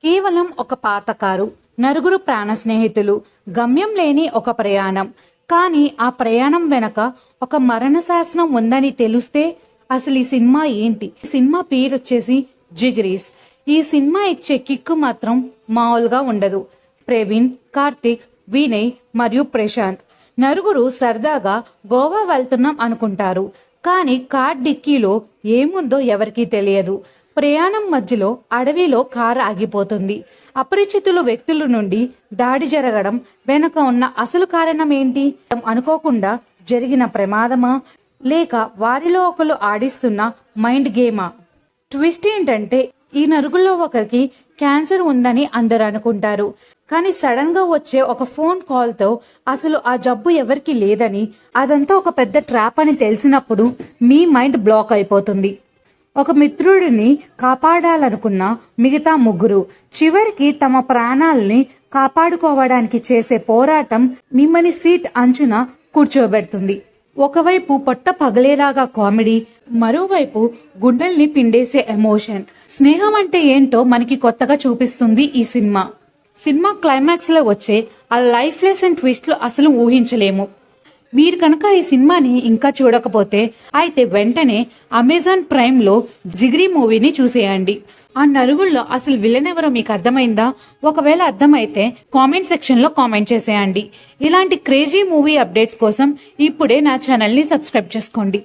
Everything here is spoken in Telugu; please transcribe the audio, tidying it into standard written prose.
కేవలం ఒక పాత కారు, నలుగురు ప్రాణ స్నేహితులు, గమ్యం లేని ఒక ప్రయాణం. కానీ ఆ ప్రయాణం వెనక ఒక మరణ శాసనం ఉందని తెలిస్తే అసలు ఈ సినిమా ఏంటి? సినిమా పేరు వచ్చేసి జిగిరీస్. ఈ సినిమా ఇచ్చే కిక్కు మాత్రం మామూలుగా ఉండదు. ప్రవీణ్, కార్తిక్, వినయ్ మరియు ప్రశాంత్ నలుగురు సరదాగా గోవా వెళ్తున్నాం అనుకుంటారు. కానీ కార్ డిక్కీలో ఏముందో ఎవరికీ తెలియదు. ప్రయాణం మధ్యలో అడవిలో కారు ఆగిపోతుంది. అపరిచితుల వ్యక్తుల నుండి దాడి జరగడం వెనుక ఉన్న అసలు కారణం ఏంటి? అనుకోకుండా జరిగిన ప్రమాదమా, లేక వారిలో ఒకరు ఆడిస్తున్న మైండ్ గేమా? ట్విస్ట్ ఏంటంటే ఈ నలుగురిలో ఒకరికి క్యాన్సర్ ఉందని అందరు అనుకుంటారు. కానీ సడన్ గా వచ్చే ఒక ఫోన్ కాల్ తో అసలు ఆ జబ్బు ఎవరికి లేదని, అదంతా ఒక పెద్ద ట్రాప్ అని తెలిసినప్పుడు మీ మైండ్ బ్లాక్ అయిపోతుంది. ఒక మిత్రుడిని కాపాడాలనుకున్న మిగతా ముగ్గురు చివరికి తమ ప్రాణాలని కాపాడుకోవడానికి చేసే పోరాటం మిమ్మల్ని సీట్ అంచున కూర్చోబెడుతుంది. ఒకవైపు పొట్ట పగలేలాగా కామెడీ, మరోవైపు గుండెల్ని పిండేసే ఎమోషన్. స్నేహం అంటే ఏంటో మనకి కొత్తగా చూపిస్తుంది ఈ సినిమా. సినిమా క్లైమాక్స్ లో వచ్చే ఆ లైఫ్ లెసన్ ట్విస్ట్లు అసలు ఊహించలేము. మీరు కనుక ఈ సినిమాని ఇంకా చూడకపోతే అయితే వెంటనే అమెజాన్ ప్రైమ్ లో జిగిరి మూవీని చూసేయండి. ఆ నలుగురిలో అసలు విలన్ ఎవరో మీకు అర్థమైందా? ఒకవేళ అర్థమైతే కామెంట్ సెక్షన్ లో కామెంట్ చేసేయండి. ఇలాంటి క్రేజీ మూవీ అప్డేట్స్ కోసం ఇప్పుడే నా ఛానల్ ని సబ్స్క్రైబ్ చేసుకోండి.